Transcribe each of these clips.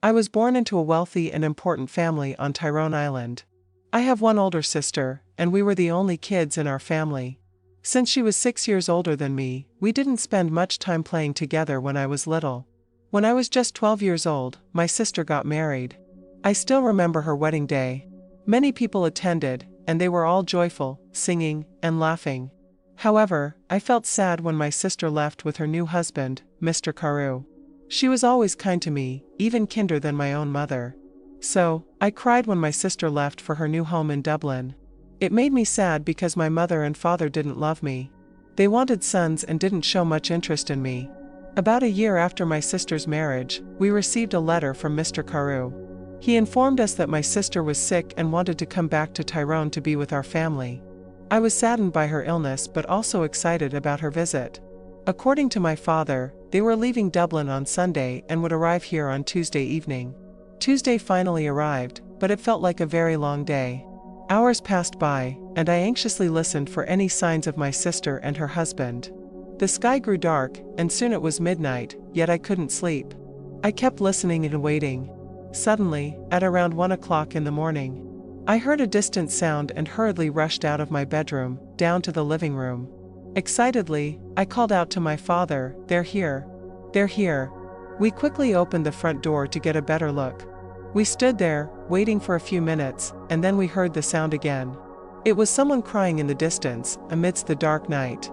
I was born into a wealthy and important family on Tyrone Island. I have one older sister, and we were the only kids in our family. Since she was 6 years older than me, we didn't spend much time playing together when I was little. When I was just 12 years old, my sister got married. I still remember her wedding day. Many people attended, and they were all joyful, singing, and laughing. However, I felt sad when my sister left with her new husband, Mr. Carew. She was always kind to me, even kinder than my own mother. So, I cried when my sister left for her new home in Dublin. It made me sad because my mother and father didn't love me. They wanted sons and didn't show much interest in me. About a year after my sister's marriage, we received a letter from Mr. Carew. He informed us that my sister was sick and wanted to come back to Tyrone to be with our family. I was saddened by her illness but also excited about her visit. According to my father, they were leaving Dublin on Sunday and would arrive here on Tuesday evening. Tuesday finally arrived, but it felt like a very long day. Hours passed by, and I anxiously listened for any signs of my sister and her husband. The sky grew dark, and soon it was midnight, yet I couldn't sleep. I kept listening and waiting. Suddenly, at around 1 o'clock in the morning, I heard a distant sound and hurriedly rushed out of my bedroom, down to the living room. Excitedly, I called out to my father, "They're here. They're here." We quickly opened the front door to get a better look. We stood there, waiting for a few minutes, and then we heard the sound again. It was someone crying in the distance, amidst the dark night.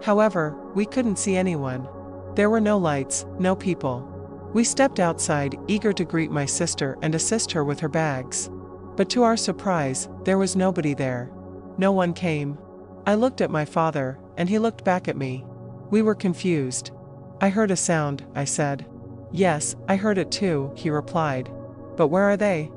However, we couldn't see anyone. There were no lights, no people. We stepped outside, eager to greet my sister and assist her with her bags. But to our surprise, there was nobody there. No one came. I looked at my father, and he looked back at me. We were confused. "I heard a sound," I said. "Yes, I heard it too," he replied. "But where are they?"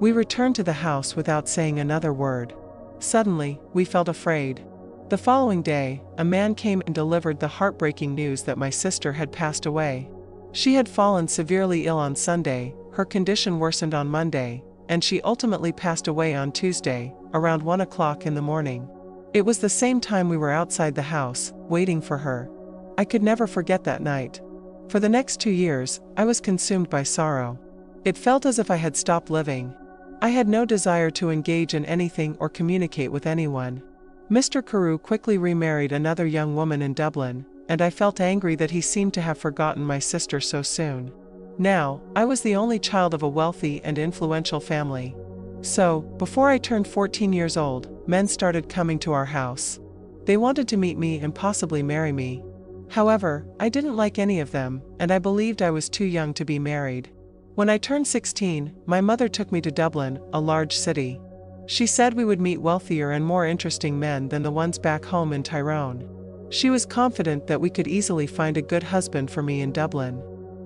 We returned to the house without saying another word. Suddenly, we felt afraid. The following day, a man came and delivered the heartbreaking news that my sister had passed away. She had fallen severely ill on Sunday, her condition worsened on Monday, and she ultimately passed away on Tuesday, around 1 o'clock in the morning. It was the same time we were outside the house, waiting for her. I could never forget that night. For the next 2 years, I was consumed by sorrow. It felt as if I had stopped living. I had no desire to engage in anything or communicate with anyone. Mr. Carew quickly remarried another young woman in Dublin, and I felt angry that he seemed to have forgotten my sister so soon. Now, I was the only child of a wealthy and influential family. So, before I turned 14 years old, men started coming to our house. They wanted to meet me and possibly marry me. However, I didn't like any of them, and I believed I was too young to be married. When I turned 16, my mother took me to Dublin, a large city. She said we would meet wealthier and more interesting men than the ones back home in Tyrone. She was confident that we could easily find a good husband for me in Dublin.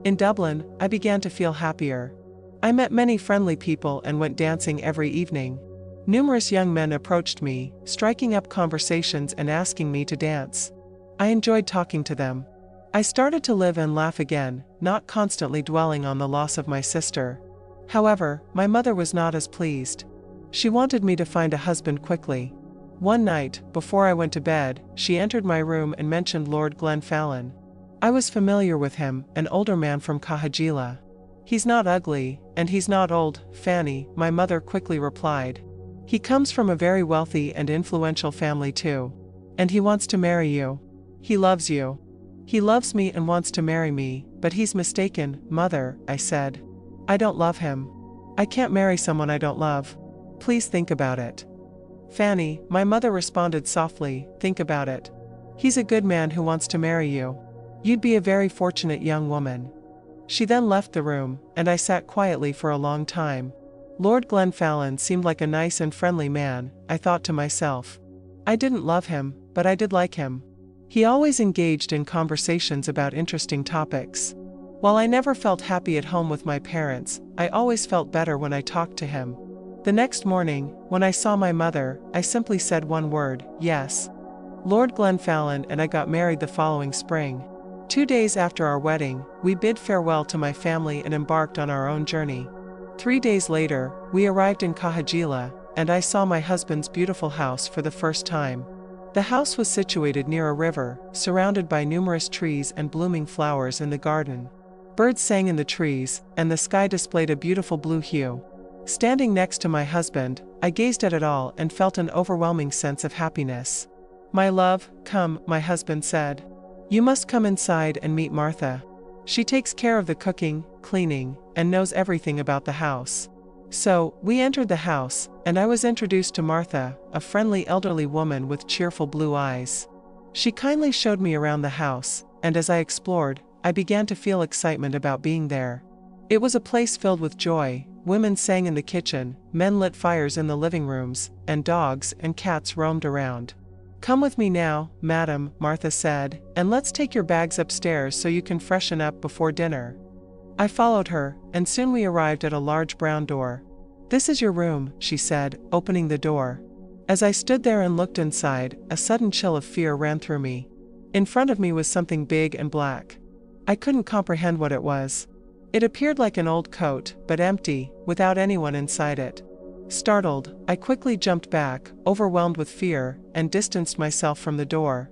In Dublin, I began to feel happier. I met many friendly people and went dancing every evening. Numerous young men approached me, striking up conversations and asking me to dance. I enjoyed talking to them. I started to live and laugh again, not constantly dwelling on the loss of my sister. However, my mother was not as pleased. She wanted me to find a husband quickly. One night, before I went to bed, she entered my room and mentioned Lord Glenfallen. I was familiar with him, an older man from Cahagila. "He's not ugly, and he's not old, Fanny," my mother quickly replied. "He comes from a very wealthy and influential family too. And he wants to marry you. He loves you." "He loves me and wants to marry me, but he's mistaken, mother," I said. "I don't love him. I can't marry someone I don't love. Please think about it." "Fanny," my mother responded softly, "think about it. He's a good man who wants to marry you. You'd be a very fortunate young woman." She then left the room, and I sat quietly for a long time. Lord Glenfallen seemed like a nice and friendly man, I thought to myself. I didn't love him, but I did like him. He always engaged in conversations about interesting topics. While I never felt happy at home with my parents, I always felt better when I talked to him. The next morning, when I saw my mother, I simply said one word, yes. Lord Glenfallen and I got married the following spring. 2 days after our wedding, we bid farewell to my family and embarked on our own journey. 3 days later, we arrived in Cahagila, and I saw my husband's beautiful house for the first time. The house was situated near a river, surrounded by numerous trees and blooming flowers in the garden. Birds sang in the trees, and the sky displayed a beautiful blue hue. Standing next to my husband, I gazed at it all and felt an overwhelming sense of happiness. "My love, come," my husband said. "You must come inside and meet Martha. She takes care of the cooking, cleaning, and knows everything about the house." So, we entered the house, and I was introduced to Martha, a friendly elderly woman with cheerful blue eyes. She kindly showed me around the house, and as I explored, I began to feel excitement about being there. It was a place filled with joy. Women sang in the kitchen, men lit fires in the living rooms, and dogs and cats roamed around. "Come with me now, madam," Martha said, "and let's take your bags upstairs so you can freshen up before dinner." I followed her, and soon we arrived at a large brown door. "This is your room," she said, opening the door. As I stood there and looked inside, a sudden chill of fear ran through me. In front of me was something big and black. I couldn't comprehend what it was. It appeared like an old coat, but empty, without anyone inside it. Startled, I quickly jumped back, overwhelmed with fear, and distanced myself from the door.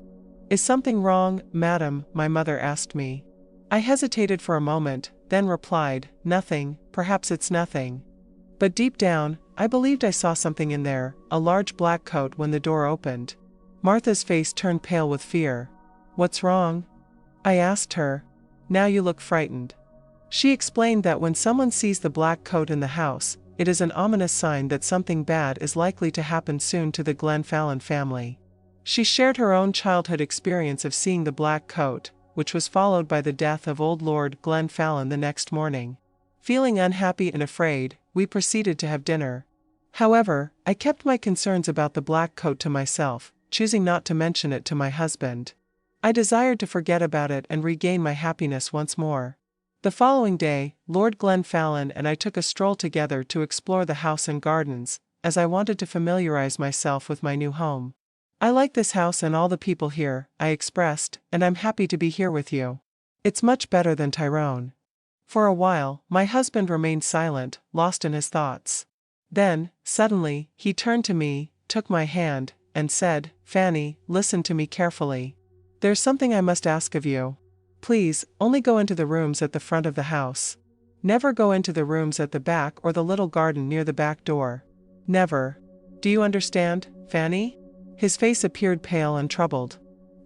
"Is something wrong, madam?" my mother asked me. I hesitated for a moment, then replied, "Nothing, perhaps it's nothing." But deep down, I believed I saw something in there, a large black coat when the door opened. Martha's face turned pale with fear. "What's wrong?" I asked her. "Now you look frightened." She explained that when someone sees the black coat in the house, it is an ominous sign that something bad is likely to happen soon to the Glenfallen family. She shared her own childhood experience of seeing the black coat, which was followed by the death of old Lord Glenfallen the next morning. Feeling unhappy and afraid, we proceeded to have dinner. However, I kept my concerns about the black coat to myself, choosing not to mention it to my husband. I desired to forget about it and regain my happiness once more. The following day, Lord Glenfallen and I took a stroll together to explore the house and gardens, as I wanted to familiarize myself with my new home. "I like this house and all the people here," I expressed, "and I'm happy to be here with you. It's much better than Tyrone." For a while, my husband remained silent, lost in his thoughts. Then, suddenly, he turned to me, took my hand, and said, "Fanny, listen to me carefully. There's something I must ask of you. Please, only go into the rooms at the front of the house. Never go into the rooms at the back or the little garden near the back door. Never. Do you understand, Fanny?" His face appeared pale and troubled.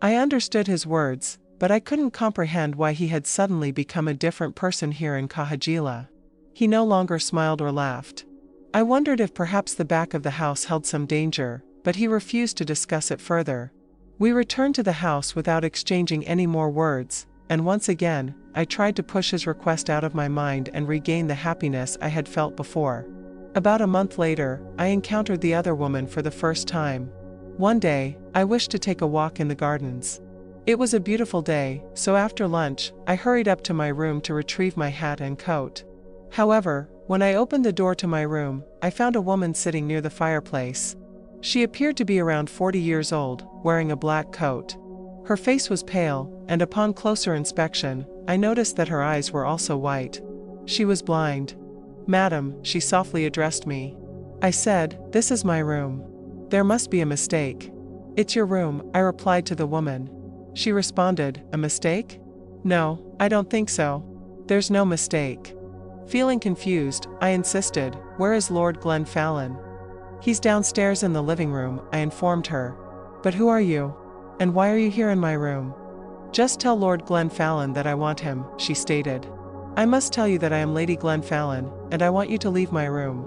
I understood his words, but I couldn't comprehend why he had suddenly become a different person here in Kahajila. He no longer smiled or laughed. I wondered if perhaps the back of the house held some danger, but he refused to discuss it further. We returned to the house without exchanging any more words, and once again, I tried to push his request out of my mind and regain the happiness I had felt before. About a month later, I encountered the other woman for the first time. One day, I wished to take a walk in the gardens. It was a beautiful day, so after lunch, I hurried up to my room to retrieve my hat and coat. However, when I opened the door to my room, I found a woman sitting near the fireplace. She appeared to be around 40 years old, wearing a black coat. Her face was pale, and upon closer inspection, I noticed that her eyes were also white. She was blind. "Madam," she softly addressed me. I said, "This is my room. There must be a mistake." "It's your room," I replied to the woman. She responded, "A mistake? No, I don't think so. There's no mistake." Feeling confused, I insisted, "Where is Lord Glenfallen?" "He's downstairs in the living room," I informed her. "But who are you? And why are you here in my room?" "Just tell Lord Glenfallen that I want him," she stated. "I must tell you that I am Lady Glenfallen, and I want you to leave my room."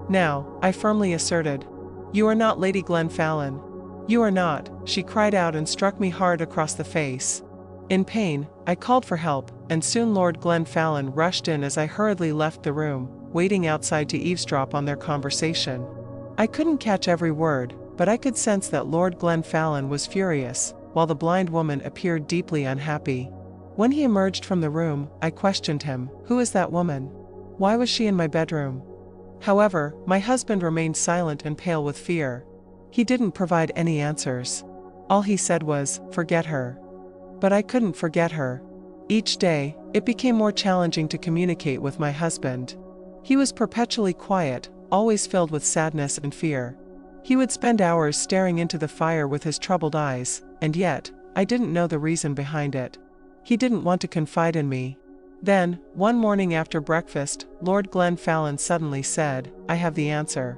"Now," I firmly asserted. "You are not Lady Glenfallen. You are not," she cried out and struck me hard across the face. In pain, I called for help, and soon Lord Glenfallen rushed in as I hurriedly left the room, waiting outside to eavesdrop on their conversation. I couldn't catch every word, but I could sense that Lord Glenfallen was furious, while the blind woman appeared deeply unhappy. When he emerged from the room, I questioned him, "Who is that woman? Why was she in my bedroom?" However, my husband remained silent and pale with fear. He didn't provide any answers. All he said was, "Forget her." But I couldn't forget her. Each day, it became more challenging to communicate with my husband. He was perpetually quiet, always filled with sadness and fear. He would spend hours staring into the fire with his troubled eyes, and yet, I didn't know the reason behind it. He didn't want to confide in me. Then, one morning after breakfast, Lord Glenfallen suddenly said, "I have the answer.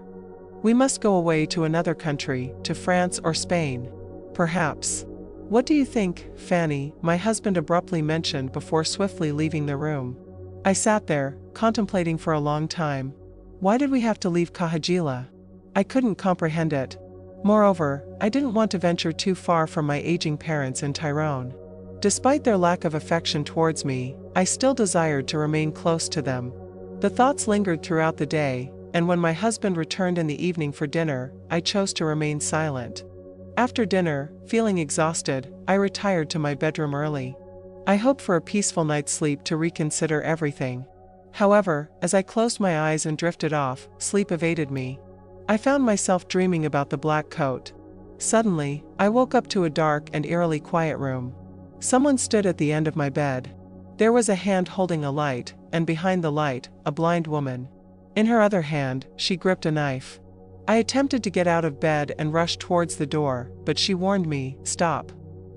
We must go away to another country, to France or Spain. Perhaps." "What do you think, Fanny?" my husband abruptly mentioned before swiftly leaving the room. I sat there, contemplating for a long time. Why did we have to leave Kahajila? I couldn't comprehend it. Moreover, I didn't want to venture too far from my aging parents in Tyrone. Despite their lack of affection towards me, I still desired to remain close to them. The thoughts lingered throughout the day, and when my husband returned in the evening for dinner, I chose to remain silent. After dinner, feeling exhausted, I retired to my bedroom early. I hoped for a peaceful night's sleep to reconsider everything. However, as I closed my eyes and drifted off, sleep evaded me. I found myself dreaming about the black coat. Suddenly, I woke up to a dark and eerily quiet room. Someone stood at the end of my bed. There was a hand holding a light, and behind the light, a blind woman. In her other hand, she gripped a knife. I attempted to get out of bed and rush towards the door, but she warned me, "Stop.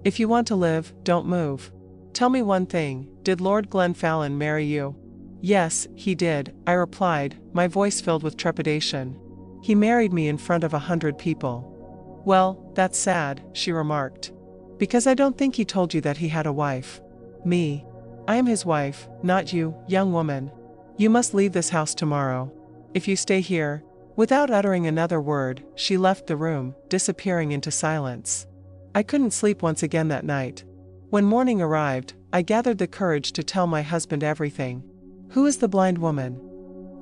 If you want to live, don't move. Tell me one thing, did Lord Glenfallen marry you?" "Yes, he did," I replied, my voice filled with trepidation. "He married me in front of 100 people." "Well, that's sad," she remarked. "Because I don't think he told you that he had a wife." "Me. I am his wife, not you, young woman. You must leave this house tomorrow. If you stay here..." Without uttering another word, she left the room, disappearing into silence. I couldn't sleep once again that night. When morning arrived, I gathered the courage to tell my husband everything. "Who is the blind woman?"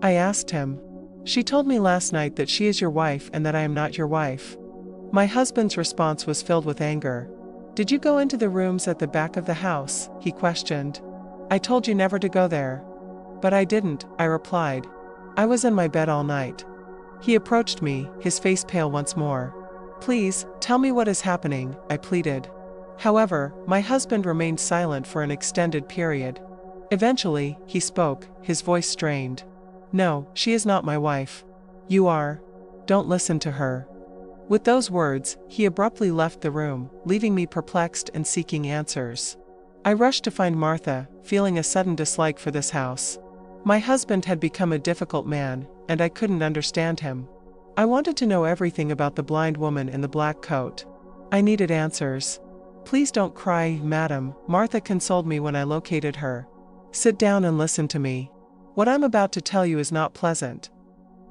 I asked him. "She told me last night that she is your wife and that I am not your wife." My husband's response was filled with anger. "Did you go into the rooms at the back of the house?" he questioned. "I told you never to go there." "But I didn't," I replied. "I was in my bed all night." He approached me, his face pale once more. "Please, tell me what is happening," I pleaded. However, my husband remained silent for an extended period. Eventually, he spoke, his voice strained. "No, she is not my wife. You are. Don't listen to her." With those words, he abruptly left the room, leaving me perplexed and seeking answers. I rushed to find Martha, feeling a sudden dislike for this house. My husband had become a difficult man, and I couldn't understand him. I wanted to know everything about the blind woman in the black coat. I needed answers. "Please don't cry, madam," Martha consoled me when I located her. "Sit down and listen to me. What I'm about to tell you is not pleasant."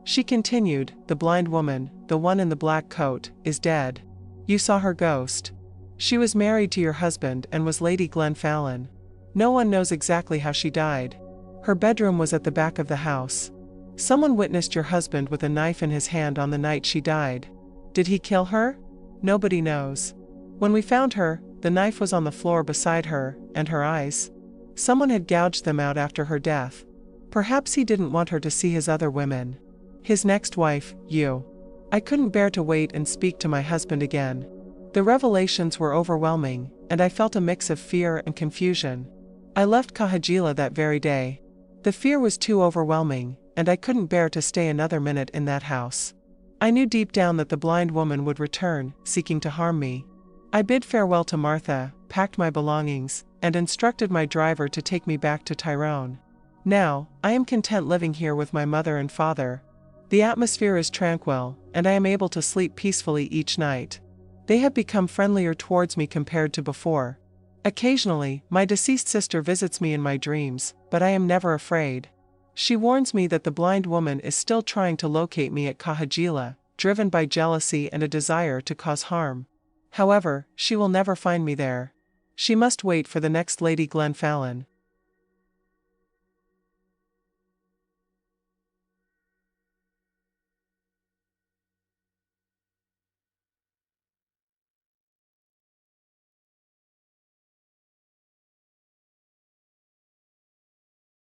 She continued, "The blind woman, the one in the black coat, is dead. You saw her ghost. She was married to your husband and was Lady Glenfallen. No one knows exactly how she died. Her bedroom was at the back of the house. Someone witnessed your husband with a knife in his hand on the night she died. Did he kill her? Nobody knows. When we found her, the knife was on the floor beside her, and her eyes. Someone had gouged them out after her death. Perhaps he didn't want her to see his other women. His next wife, you." I couldn't bear to wait and speak to my husband again. The revelations were overwhelming, and I felt a mix of fear and confusion. I left Kahajila that very day. The fear was too overwhelming, and I couldn't bear to stay another minute in that house. I knew deep down that the blind woman would return, seeking to harm me. I bid farewell to Martha, packed my belongings, and instructed my driver to take me back to Tyrone. Now, I am content living here with my mother and father. The atmosphere is tranquil, and I am able to sleep peacefully each night. They have become friendlier towards me compared to before. Occasionally, my deceased sister visits me in my dreams, but I am never afraid. She warns me that the blind woman is still trying to locate me at Kahajila, driven by jealousy and a desire to cause harm. However, she will never find me there. She must wait for the next Lady Glenfallen.